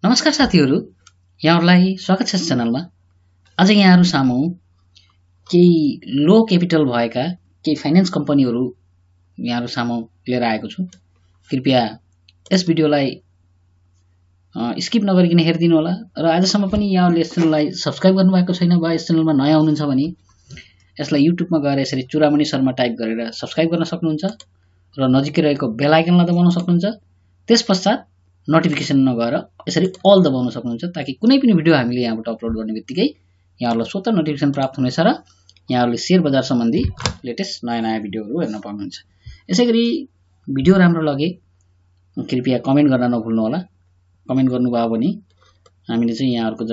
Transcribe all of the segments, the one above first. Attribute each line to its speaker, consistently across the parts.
Speaker 1: नमस्कार साथीहरु, यहाँहरुलाई स्वागत छ च्यानलमा। आज यहाँहरु सामु केही लो क्यापिटल भएका केही फाइनान्स कम्पनीहरु यहाँहरु सामु लिएर आएको छु। कृपया यस भिडियोलाई स्किप नगरिकन हेरिदिनु होला र आजसम्म पनि यहाँहरुले यस च्यानललाई सब्स्क्राइब गर्नुभएको छैन वा यस च्यानलमा नयाँ हुनुहुन्छ भने यसलाई युट्युबमा गएर यसरी चुरामणि शर्मा टाइप गरेर सब्स्क्राइब गर्न सक्नुहुन्छ र नजिकै रहेको बेल आइकनलाई दबाउन सक्नुहुन्छ। त्यसपश्चात नोटिफिकेसन नगएर यसरी अल दबाउन सक्नुहुन्छ ताकि कुनै पनि भिडियो हामीले यहाँबाट अपलोड गर्ने बित्तिकै यहाँहरुलाई स्वतः नोटिफिकेसन प्राप्त हुनेछ र यहाँहरुले शेयर बजार सम्बन्धी लेटेस्ट नयाँ भिडियोहरु हेर्न पाउनुहुन्छ। यसैगरी भिडियो राम्रो लगे कृपया कमेन्ट गर्न नभुल्नु होला। कमेन्ट गर्नुभयो भने हामीले चाहिँ यहाँहरुको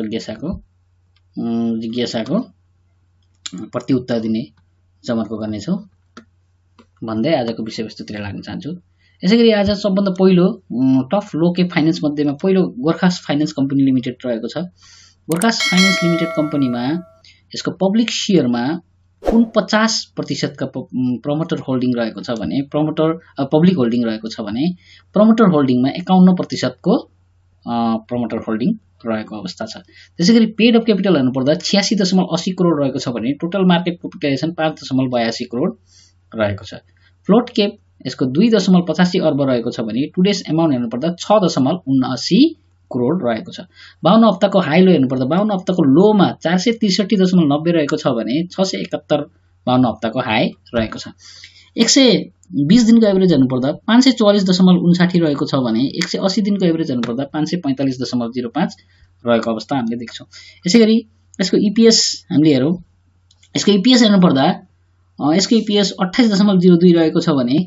Speaker 1: जिज्ञासाको प्रत्युत्तर दिने जमर्को गर्नेछौं भन्दै आजको विषयवस्तुतिर लाग्न चाहन्छु। यसैगरी आज सबभन्दा पहिलो टप लो कैप फाइनान्स मध्येमा पहिलो गोर्खा फाइनान्स कम्पनी लिमिटेड रहेको छ। गोर्खा फाइनान्स लिमिटेड कम्पनीमा यसको पब्लिक शेयरमा कुन 50% का प्रमोटर होल्डिङ रहेको छ भने पब्लिक होल्डिङ रहेको छ भने प्रमोटर होल्डिङमा 51% को प्रमोटर होल्डिङ रहेको अवस्था छ। त्यसैगरी पेड अफ क्यापिटल हेर्नु पर्दा 86.80 करोड रहेको छ भने टोटल मार्केट क्यापिटलाइजेसन 5.82 करोड रहेको छ। फ्लोट कैप यसको 2.85 अर्ब रहेको छ भने टुडेस अमाउन्ट हेर्नु पर्दा 6.79 करोड रहेको छ। 52 हप्ताको हाई लो हेर्नु पर्दा 52 हप्ताको लोमा 463.90 रहेको छ भने 671 52 हप्ताको हाई रहेको छ। 120 दिनको एभरेज हेर्नु पर्दा 544.59 रहेको छ भने 180 दिनको एभरेज हेर्नु पर्दा 545.05 रहेको अवस्था हामीले देख्छौं। यसैगरी यसको ईपीएस हामीले हेरौं। यसको ईपीएस हेर्नु पर्दा यसको ईपीएस 28.02 रहेको छ भने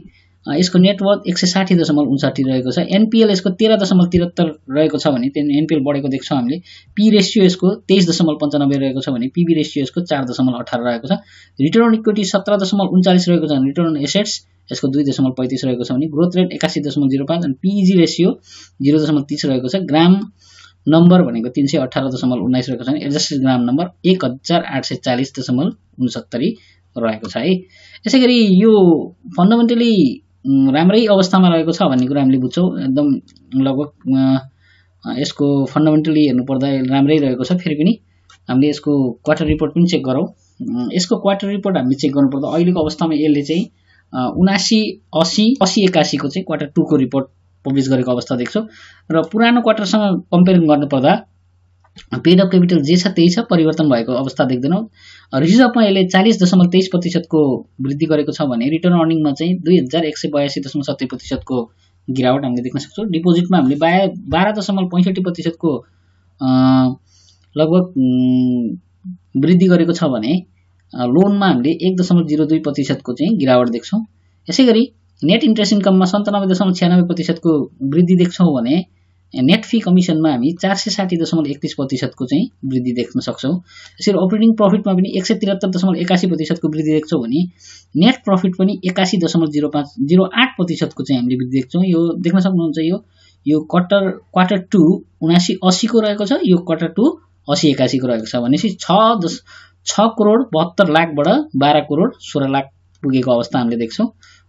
Speaker 1: यसको नेटवर्थ 160.59 रहेको छ। एनपीएल यसको 13.73 रहेको छ भने एनपीएल बढेको देख्छौं हामीले। पी रेशियो यसको 23.95 रहेको छ भने पीबी रेशियो यसको 4.18 रहेको छ। रिटर्न अन इक्विटी 17.39 रहेको छ भने रिटर्न अन एसेट्स यसको 2.35 रहेको छ भने ग्रोथ रेट 81.05 अनि पीईजी रेशियो 0.30 रहेको छ। ग्राम नम्बर भनेको 318.19 रहेको छ भने एडजस्टेड ग्राम नम्बर 1840.69 रहेको छ है। यसैगरी यो फन्डामेन्टली राम्रै अवस्थामा रहेको छ भन्ने कुरा हामीले बुझ्छौं। एकदम लगभग यसको फन्डामेन्टली हेर्नु पर्दा राम्रै रहेको छ। फेरि पनि हामीले यसको क्वार्टर रिपोर्ट पनि चेक गरौं। यसको क्वार्टर रिपोर्ट हामीले चेक गर्नु पर्दा अहिलेको अवस्थामा यसले चाहिँ 79 80 81 को चाहिँ क्वार्टर 2 को रिपोर्ट पब्लिश गरेको अवस्था देख्छौं र पुरानो क्वार्टरसँग कम्पेयरिङ गर्नु पर्दा पेड अफ क्यापिटल जे छ त्यही छ, परिवर्तन भएको अवस्था देख्दैनौं। रिजर्भमा यसले 40.23% को वृद्धि गरेको छ भने रिटर्न अर्निङमा चाहिँ 2182.70% को गिरावट हामीले देख्न सक्छौं। डिपोजिटमा हामीले 12.65% को लगभग वृद्धि गरेको छ भने लोनमा हामीले 1.02% को चाहिँ गिरावट देख्छौं। यसैगरी नेट इन्ट्रेस्ट इन्कममा 97.96% को वृद्धि देख्छौं भने नेट फी कमिसनमा हामी 460.31% को चाहिँ वृद्धि देख्न सक्छौं। यसरी अपरेटिङ प्रफिटमा पनि 173.81% को वृद्धि देख्छौं भने नेट प्रफिट पनि 81.08% को चाहिँ हामीले वृद्धि देख्छौं। यो देख्न सक्नुहुन्छ यो क्वार्टर 2 79 को रहेको छ, यो क्वार्टर 2 80 81 को रहेको छ भनेपछि 6 करोड 72 लाखबाट 12 करोड 16 लाख पुगेको अवस्था हामीले देख्छौं।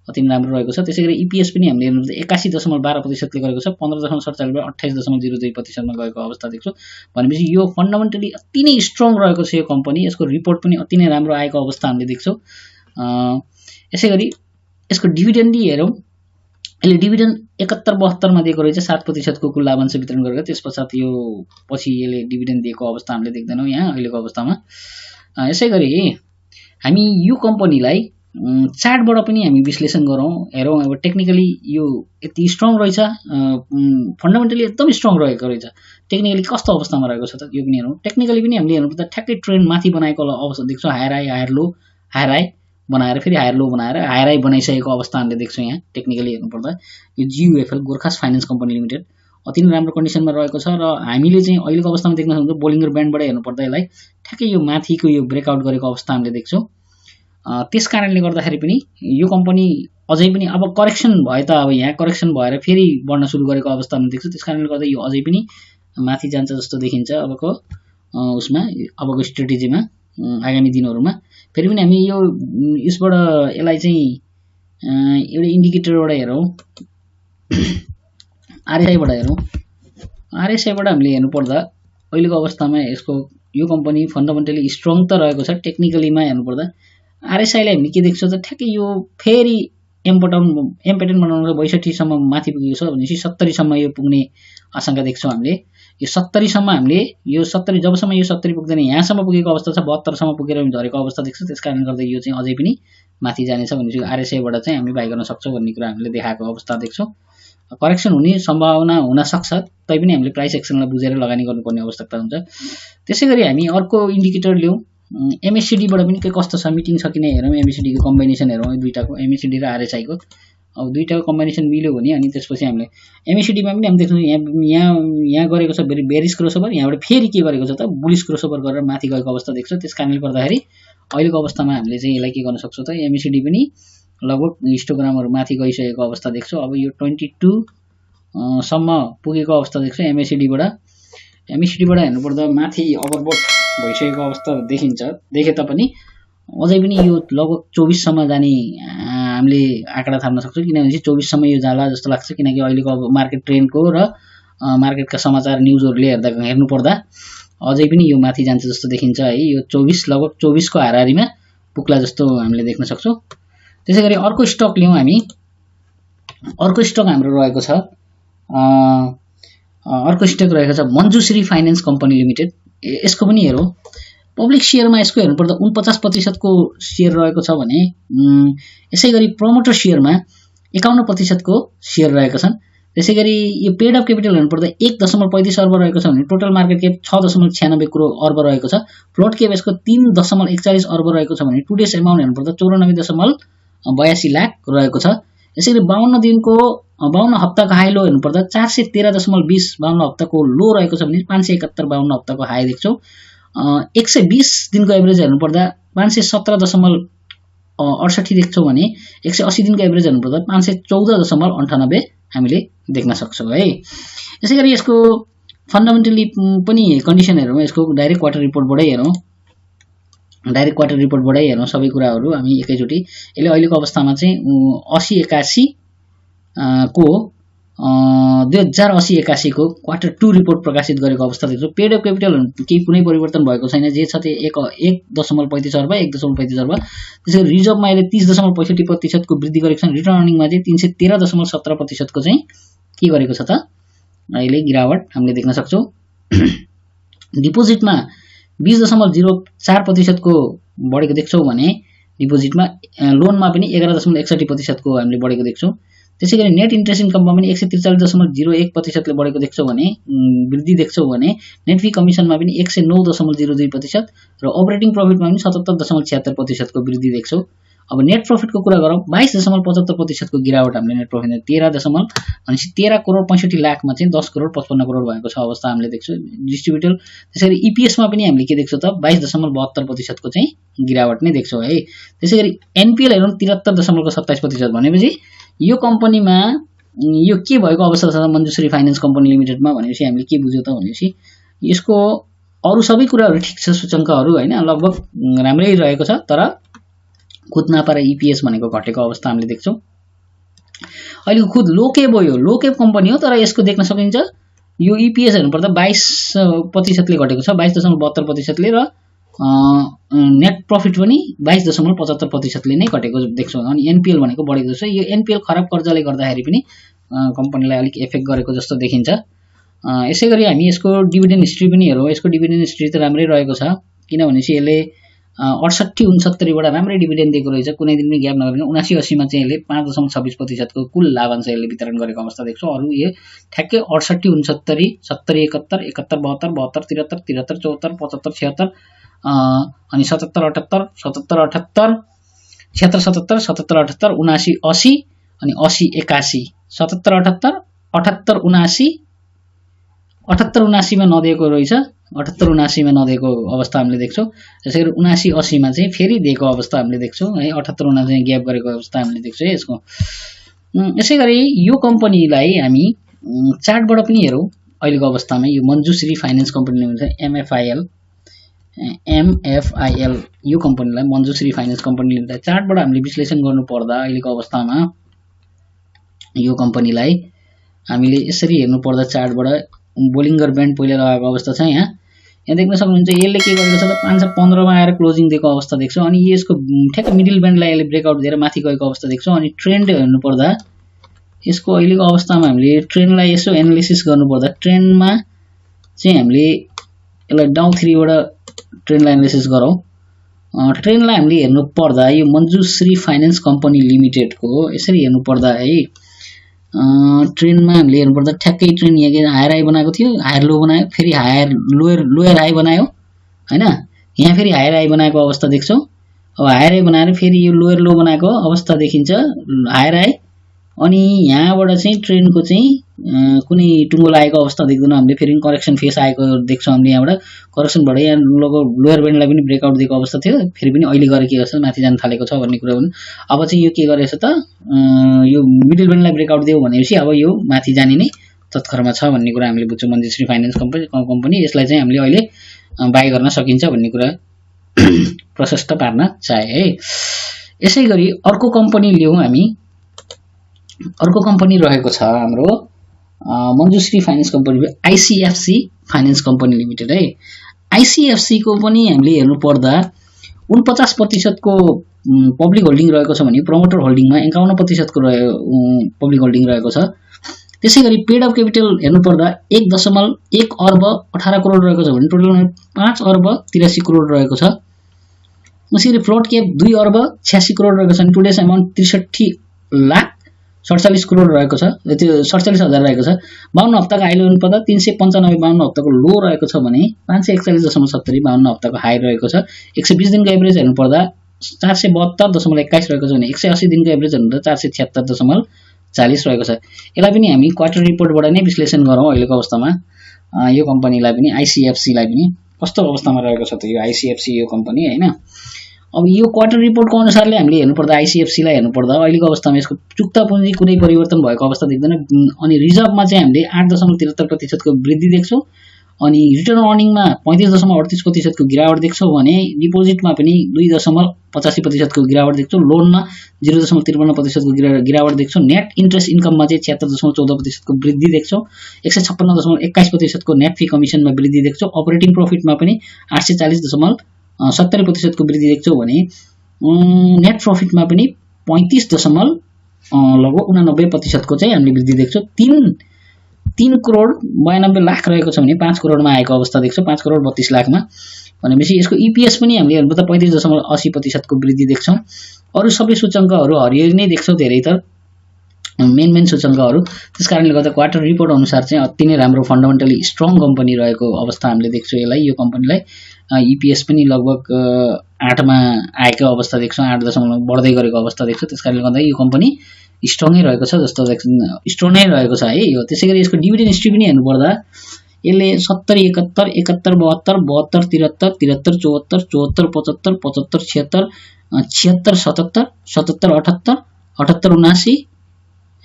Speaker 1: अति राम्रो रहेको छ। त्यसैगरी ईपीएस पनि हामीले हेर्नु 81.12% ले गरेको छ, 15.47 बाट 28.02% मा गएको अवस्था देख्छौं। भनेपछि यो फन्डामेन्टली अति नै स्ट्रङ रहेको छ यो कम्पनी। यसको रिपोर्ट पनि अति नै राम्रो आएको अवस्था हामीले देख्छौं। यसैगरी यसको डिभिडेन्ड हेरौं। यसले डिभिडेन्ड 71-72 मा दिएको रहेछ, 7% को कुल लाभांश वितरण गरेको। त्यसपश्चात यो पछि यसले डिभिडेन्ड दिएको अवस्था हामीले देख्दैनौं यहाँ अहिलेको अवस्थामा। यसैगरी हामी यो कम्पनीलाई चार्टबाट पनि हामी विश्लेषण हेरौं। अब टेक्निकली यो यति स्ट्रङ रहेछ, फन्डामेन्टली एकदम स्ट्रङ रहेको रहेछ। टेक्निकली कस्तो अवस्थामा रहेको छ त यो पनि हेरौं। टेक्निकली पनि हामीले हेर्नु पर्दा ठ्याक्कै ट्रेन्ड माथि बनाएको अवस्था देख्छौं। Higher high higher low, higher high बनाएर फेरि हायर लो बनाएर हायर हाई बनाइसकेको अवस्था हामीले देख्छौं यहाँ। टेक्निकली हेर्नु पर्दा यो जीयूएफएल गोर्खा फाइनान्स कम्पनी लिमिटेड अति नै राम्रो कन्डिसनमा रहेको छ र हामीले चाहिँ अहिलेको अवस्थामा देख्न सक्छौं। बोलिङ्गर ब्यान्डबाट हेर्नु पर्दा यसलाई ठ्याक्कै यो माथिको यो ब्रेकआउट गरेको अवस्था हामीले देख्छौं। त्यसकारणले गर्दाखेरि पनि यो कम्पनी अझै पनि अब करेक्सन भए त अब यहाँ करेक्सन भएर फेरि बढ्न सुरु गरेको अवस्था हामी देख्छौं। त्यसकारणले गर्दा यो अझै पनि माथि जान्छ जस्तो देखिन्छ अबको स्ट्रेटेजीमा आगामी दिनहरुमा। फेरि पनि हामी यो यसबाट यसलाई चाहिँ एउटा इन्डिकेटरबाट हेरौं, आरएसआईबाट हेरौं। आरएसआईबाट हामीले हेर्नु पर्दा अहिलेको अवस्थामा यसको यो कम्पनी फन्डामेन्टली स्ट्रङ त रहेको छ। टेक्निकलीमा हेर्नु पर्दा आरएसआईलाई हामीले के देख्छौँ त ठ्याक्कै यो फेरि एम प्याटर्न बनाउनको 62 सम्म माथि पुगेको छ भनेपछि 70 सम्म यो पुग्ने आशंका देख्छौँ हामीले। यो 70 सम्म हामीले यो 70 जबसम्म यो 70 पुग्दैन यहाँसम्म पुगेको अवस्था छ 72 सम्म पुगेर झरेको अवस्था देख्छौँ। त्यसकारणले गर्दा यो चाहिँ अझै पनि माथि जानेछ भनेपछि आरएसआईबाट चाहिँ हामी बाइ गर्न सक्छौँ भन्ने कुरा हामीले देखाएको अवस्था देख्छौँ। करेक्सन हुने सम्भावना हुन सक्छ तैपनि हामीले प्राइस एक्सनलाई बुझेर लगानी गर्नुपर्ने आवश्यकता हुन्छ। त्यसैगरी हामी अर्को इन्डिकेटर लियौँ एमएससीडीबाट पनि के कस्तो छ मिटिङ छ कि नै हेरौँ। एमएससीडी को कम्बिनेसन हेरौँ दुईटाको एमएससीडी र आरएसआई को। अब दुईटाको कम्बिनेसन मिल्यो भने अनि त्यसपछि हामीले एमएससीडीमा पनि हामी देख्छौँ यहाँ गरेको छ बेरिस क्रसओभर यहाँबाट फेरि के गरेको छ त बुलिस क्रसओभर गरेर माथि गएको अवस्था देख्छौँ। त्यसकारणले गर्दाखेरि अहिलेको अवस्थामा हामीले चाहिँ यसलाई के गर्न सक्छौँ त एमएससीडी पनि लगभग हिस्टोग्रामहरु माथि गइसकेको अवस्था देख्छौँ। अब यो 22 सम्म पुगेको अवस्था देख्छौँ एमएससीडीबाट हेर्नुपर्दा माथि ओभरबोट भइसकेको अवस्था देखे तापनि अझै पनि यो लगभग 24 सम्म जाने हामीले आँकडा थाम्न सक्छौँ। किनभने 24 सम्म यो जाला जस्तो लाग्छ किनकि अहिलेको अब मार्केट ट्रेन्डको र मार्केटका समाचार न्युजहरुले हेर्नु पर्दा अझै पनि यो माथि जान्छ जस्तो देखिन्छ है। यो 24 लगभग 24 को हाराहारीमा पुग्ला जस्तो हामीले देख्न सक्छौँ। त्यसैगरी अर्को स्टक लियौँ हामी। अर्को स्टक हाम्रो रहेको छ मञ्जुश्री फाइनान्स कम्पनी लिमिटेड। यसको पनि हेरौँ पब्लिक शेयरमा यसको हेर्नुपर्दा 49% को शेयर रहेको छ भने यसैगरी प्रमोटर शेयरमा 51% को शेयर रहेका छन्। त्यसैगरी यो पेड अफ क्यापिटल हेर्नुपर्दा 1.35 अर्ब रहेको छ भने टोटल मार्केट क्याप 6.96 करोड अर्ब रहेको छ। फ्लोट क्याप यसको 3.41 अर्ब रहेको छ भने टुडेस एमाउन्ट हेर्नुपर्दा 94.82 लाख रहेको छ। यसैगरी 52 हप्ताको हाई लो हेर्नुपर्दा 413.20 52 हप्ताको लो रहेको छ भने 571 52 हप्ताको हाई देख्छौँ। 120 दिनको एभरेज हेर्नुपर्दा 517.68 देख्छौँ भने 180 दिनको एभरेज हेर्नुपर्दा 514.98 हामीले देख्न सक्छौँ है। यसैगरी यसको फन्डामेन्टली पनि कन्डिसन हेरौँ। यसको डाइरेक्ट क्वार्टर रिपोर्टबाटै हेरौँ सबै कुराहरू हामी एकैचोटी। यसले अहिलेको अवस्थामा चाहिँ 80-81 को 2080-81 को क्वार्टर 2 रिपोर्ट प्रकाशित गरेको अवस्था देख्छौँ। पेड अफ क्यापिटल केही कुनै परिवर्तन भएको छैन। जे छ त्यो 1.35 अर्ब 1.35 अर्ब। त्यसैगरी रिजर्भमा यसले 30.65% को वृद्धि गरेको छ। रिटर्न अर्निङमा चाहिँ 313.17% को चाहिँ के गरेको छ त अहिले गिरावट हामीले देख्न सक्छौँ। डिपोजिटमा 20.04% को बढेको देख्छौँ भने डिपोजिटमा लोनमा पनि 11.61% को हामीले बढेको देख्छौँ। त्यसैगरी नेट इन्ट्रेस्ट इन्कममा पनि 143.01% ले बढेको देख्छौँ भने वृद्धि देख्छौँ भने नेट फी कमिसनमा पनि 109.02% र अपरेटिङ प्रफिटमा पनि 77.76% को वृद्धि देख्छौँ। अब नेट प्रफिटको कुरा गरौँ 22.75% को गिरावट हामीले नेट प्रफिट 13 करोड 65 लाखमा चाहिँ 10 करोड 55 करोड भएको छ अवस्था हामीले देख्छौँ डिस्ट्रिब्युटेड। त्यसैगरी इपीएसमा पनि हामीले के देख्छौँ त 22.72% को चाहिँ गिरावट नै देख्छौँ है। त्यसैगरी एनपीएल हेरौँ 73.27% भनेपछि यो कम्पनीमा यो के भएको अवस्था छ मञ्जुश्री फाइनान्स कम्पनी लिमिटेडमा भनेपछि हामीले के बुझ्यौँ त भनेपछि यसको अरु सबै कुराहरू ठिक छ सूचकांकहरू हैन लगभग राम्रै रहेको छ तर खुद नापा र ईपीएस भनेको घटेको अवस्था हामीले देख्छौँ। अहिले खुद लोकेब हो यो लोकेब कम्पनी हो तर यसको देख्न सकिन्छ यो ईपीएस हेर्नुपर्दा 22% ले घटेको छ 22.72% ले र नेट प्रफिट पनि 22.75% ले नै घटेको देख्छौँ। अनि एनपीएल भनेको बढेको छ। यो एनपीएल खराब कर्जाले गर्दाखेरि पनि कम्पनीलाई अलिक इफेक्ट गरेको जस्तो देखिन्छ। यसैगरी हामी यसको डिभिडेन्ड हिस्ट्री पनि हेरौँ। यसको डिभिडेन्ड हिस्ट्री त राम्रै रहेको छ किनभने चाहिँ यसले 68-69 बाट राम्रै डिभिडेन्ड दिएको रहेछ कुनै दिन पनि ग्याप नगरिकन। 79-80 मा चाहिँ यसले 5.26% को कुल लाभांश यसले वितरण गरेको अवस्था देख्छौँ। अरु यो ठ्याक्कै 68-69 70-71 71-72 72-73 73-74 75-76 अनि 77-78 77-78 76-77 77-78 79-80 अनि 80-81 77-78 78-79 78-79 मा नदिएको रहेछ 78-79 मा नदिएको अवस्था हामीले देख्छौँ। त्यसैगरी 79-80 मा चाहिँ फेरि दिएको अवस्था हामीले देख्छौँ है। 78-79 ग्याप गरेको अवस्था हामीले देख्छौँ यसको। यसैगरी यो कम्पनीलाई हामी चार्टबाट पनि हेरौँ। अहिलेको अवस्थामा यो मञ्जुश्री फाइनान्स कम्पनी लिमिटेड एमएफआईएल यो कम्पनीलाई मञ्जुश्री फाइनान्स कम्पनी लिमिटेड चार्टबाट हामीले विश्लेषण गर्नु पर्दा अहिलेको अवस्थामा यो कम्पनीलाई हामीले यसरी हेर्नु पर्दा चार्टबाट बोलिङ्गर ब्यान्ड पहिले लगाएको अवस्था छ। यहाँ देख्न सक्नुहुन्छ यसले के गरेको छ त 515 मा आएर क्लोजिङ दिएको अवस्था देख्छौ। अनि यसको ठ्याक्क मिडल ब्यान्डलाई यसले ब्रेकआउट दिएर माथि गएको अवस्था देख्छौ। अनि ट्रेन्ड हेर्नु पर्दा यसको अहिलेको अवस्थामा हामीले ट्रेन्डलाई यसो एनालिसिस गर्नु पर्दा ट्रेन्डमा चाहिँ हामीले यसलाई डाउन 3 बाट ट्रेन्डलाई एनालिसिस गरौँ। ट्रेन्डलाई हामीले हेर्नु पर्दा यो मञ्जुश्री फाइनान्स कम्पनी लिमिटेडको यसरी हेर्नु पर्दा है ट्रेन्डमा हामीले हेर्नु पर्दा ठ्याक्कै ट्रेन्ड यहाँ के हायर हाई बनाएको थियो, हायर लो बनायो, फेरि हायर लोयर हाई बनायो हैन। यहाँ फेरि हायर हाई बनाएको अवस्था देख्छौ। अब हायर हाई बनाएर फेरि यो लोयर लो बनाएको अवस्था देखिन्छ, हायर हाई। अनि यहाँबाट चाहिँ ट्रेन्डको चाहिँ कुनै टुङ्गो लागेको अवस्था देख्दैनौँ हामीले। फेरि करेक्सन फेस आएको देख्छौँ हामीले। यहाँबाट करेक्सनबाट यहाँ लोयर ब्यान्डलाई पनि ब्रेकआउट दिएको अवस्था थियो, फेरि पनि अहिले गएर के गर्छ माथि जान थालेको छ भन्ने कुरा पनि। अब चाहिँ यो के गरेछ त यो मिडल ब्यान्डलाई ब्रेकआउट दियो भनेपछि अब यो माथि जाने नै तत्खरमा छ भन्ने कुरा हामीले बुझ्छौँ। मञ्जुश्री फाइनान्स कम्पनी यसलाई चाहिँ हामीले अहिले बाई गर्न सकिन्छ भन्ने कुरा प्रशस्त पार्न चाहे है। यसै गरी अर्को कम्पनी लियौँ हामी। अर्को कम्पनी रहेको छ हाम्रो Manjushree finance company ICFC finance company limited है। आइसिएफसी को पनि हामीले हेर्नु पर्दा 49% को पब्लिक होल्डिङ रहेको छ भने प्रमोटर होल्डिङमा 51% को पब्लिक होल्डिङ रहेको छ। त्यसै गरी पेड अफ क्यापिटल हेर्नु पर्दा 1.1 अर्ब 18 करोड रहेको छ भने टोटलमा 5 अर्ब 83 करोड रहेको छ। त्यसैगरी फ्लोट क्याप 2 अर्ब 86 करोड रहेको छ अनि टुडेस अमाउन्ट 63 लाख 47 करोड रहेको छ। त्यो 47,000 रहेको छ। 52 हप्ताको हाई हेर्नु पर्दा 395, 52 हप्ताको लो रहेको छ भने 541.70, 52 हप्ताको हाई रहेको छ। 120 दिनको एभरेज हेर्नु पर्दा 472.21 रहेको छ भने 180 दिनको एभरेज हेर्नु पर्दा 476.40 रहेको छ। यसलाई पनि हामी क्वार्टर रिपोर्टबाट नै विश्लेषण गरौँ। अहिलेको अवस्थामा यो कम्पनीलाई पनि आइसिएफसी लाई पनि कस्तो अवस्थामा रहेको छ त यो आइसिएफसी यो कम्पनी हैन। अब यो क्वार्टर रिपोर्टको अनुसारले हामीले हेर्नु पर्दा आइसिएफसी लाई हेर्नु पर्दा अहिलेको अवस्थामा यसको चुक्ता पुँजी कुनै परिवर्तन भएको अवस्था देख्दैन। अनि रिजर्भमा चाहिँ हामीले 8.73% को वृद्धि देख्छौँ। अनि रिटर्न अर्निङमा 35.38% को गिरावट देख्छौँ भने डिपोजिटमा पनि 2.85% को गिरावट देख्छौँ। लोनमा 0.53% को गिरावट देख्छौँ। नेट इन्ट्रेस्ट इन्कममा चाहिँ 76.14% को वृद्धि देख्छौँ। 156.21% को नेट फी कमिसनमा वृद्धि देख्छौँ। अपरेटिङ प्रफिटमा पनि 840.70% को वृद्धि देख्छौँ भने नेट प्रफिटमा पनि 35.89% को चाहिँ हामीले वृद्धि देख्छौँ। 3 करोड 92 लाख रहेको छ भने 5 करोडमा आएको अवस्था देख्छौँ। 5 करोड 32 लाखमा भनेपछि यसको ईपीएस पनि हामीले हेर्नु पर्दा 35.80% को वृद्धि देख्छौँ। अरु सबै सूचकांकहरु हरियो नै देख्छौँ धेरै त मेन सूचकांकहरु। त्यसकारणले गर्दा क्वार्टर रिपोर्ट अनुसार चाहिँ अति नै राम्रो फन्डामेन्टली स्ट्रङ कम्पनी रहेको अवस्था हामीले देख्छौँ। यसलाई यो कम्पनीलाई ईपीएस पनि लगभग 8 मा आएको अवस्था देख्छौँ। 8 दशमलव बढ्दै गरेको अवस्था देख्छौँ। त्यसकारणले गर्दा यो कम्पनी स्ट्रङै रहेको छ जस्तो स्ट्रङ नै रहेको छ है यो। त्यसैगरी यसको डिभिडेन्ड हिस्ट्री पनि हेर्नु पर्दा यसले 70 71 71 72 72 73 73 74 74 75 75 76 76 77 78 78 79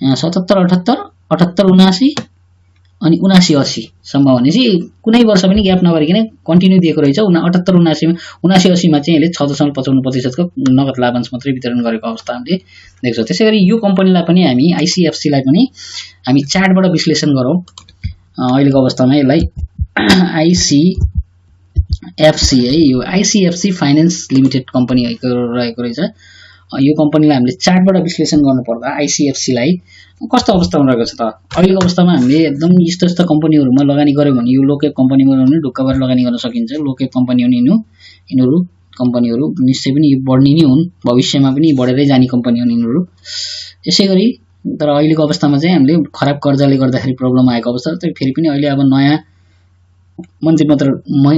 Speaker 1: 77 78 78 79 अनि 79 80 सम्म भनेपछि कुनै वर्ष पनि ग्याप नगरिकन कन्टिन्यू दिएको रहेछ। 78 79 79 80 मा चाहिँ यसले 6.55% को नगद लाभांश मात्रै वितरण गरेको अवस्था हामीले देख्छौँ। त्यसैगरी यो कम्पनीलाई पनि हामी आइसिएफसी लाई पनि हामी चार्टबाट विश्लेषण गरौँ। अहिलेको अवस्थामा यसलाई आइसिएफसी है यो आइसिएफसी फाइनान्स लिमिटेड कम्पनी रहेको रहेछ। यो कम्पनीलाई हामीले चार्टबाट विश्लेषण गर्नुपर्दा आइसिएफसी लाई कस्तो अवस्थामा रहेको छ त अहिलेको अवस्थामा हामीले एकदम यस्तो कम्पनीहरुमा लगानी गर्यौं भने यो लोकेप कम्पनीमा पनि ढुक्क भएर लगानी गर्न सकिन्छ। लोकेप कम्पनी हुन् यिनीहरु कम्पनीहरु निश्चय पनि बढ्ने नै हुन्, भविष्यमा पनि बढेरै जाने कम्पनी हुन् यिनीहरु। यसैगरी तर अहिलेको अवस्थामा चाहिँ हामीले खराब कर्जाले गर्दाखेरि प्रब्लम आएको अवस्था छ। फेरि पनि अहिले अब नयाँ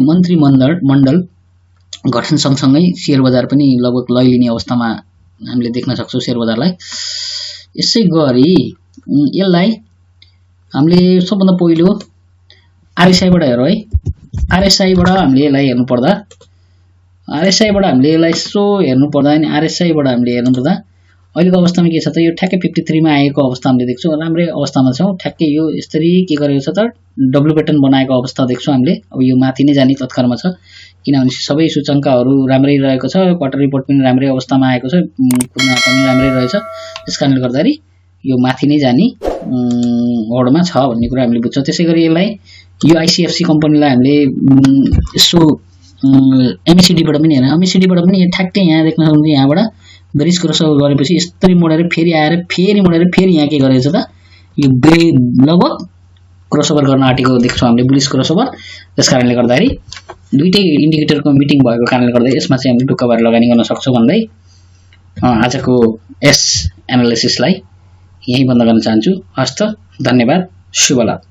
Speaker 1: मन्त्रीमण्डल गठन सँगसँगै शेयर बजार पनि लगभग लैलिने अवस्थामा हामीले देख्न सक्छौं शेयर बजारलाई। यसैगरी यसलाई हामीले सबभन्दा पहिलो आरएसआई बाट हेरौं है। आरएसआई बाट हामीले यसलाई हेर्नु पर्दा अनि आरएसआई बाट हामीले हेर्नु पर्दा अहिलेको अवस्थामा के छ त यो ठ्याक्कै 53 मा आएको अवस्था हामीले देख्छौं। राम्रै अवस्थामा छौं। ठ्याक्कै यो यसरी के गरेको छ त डब्लु प्याटर्न बनाएको अवस्था देख्छौं हामीले। अब यो माथि नै जाने तत्कारमा छ किनभने सबै सूचकांकहरु राम्रै रहेको छ। क्वार्टर रिपोर्ट पनि राम्रै अवस्थामा आएको छ, कुना पनि राम्रै रहेछ। त्यसकारणले गर्दाखेरि यो माथि नै जाने होडमा छ भन्ने कुरा हामीले बुझ्छौँ। त्यसैगरी यसलाई यो आइसीएफसी कम्पनीलाई हामीले यसो एमएससीडी बाट पनि हैन एमएससीडी बाट पनि ठ्याक्कै यहाँ देख्न सक्नुहुन्छ। यहाँबाट ब्रिज क्रसओभर गरेपछि यस्तरी मोडेर फेरि आएर फेरि मोडेर फेरि यहाँ के गरेछ त यो लगभग क्रसओभर गर्न आँटेको देख्छौँ हामीले बुलिश क्रसओभर। त्यसकारणले गर्दाखेरि दुईटै इन्डिकेटरको मिटिङ भएको कारणले गर्दा यसमा चाहिँ हामीले टुक्का भएर लगानी गर्न सक्छौँ भन्दै आजको एस एनालिसिसलाई यही बन्द गर्न चाहन्छु। हस्त, धन्यवाद, शुभ लाभ।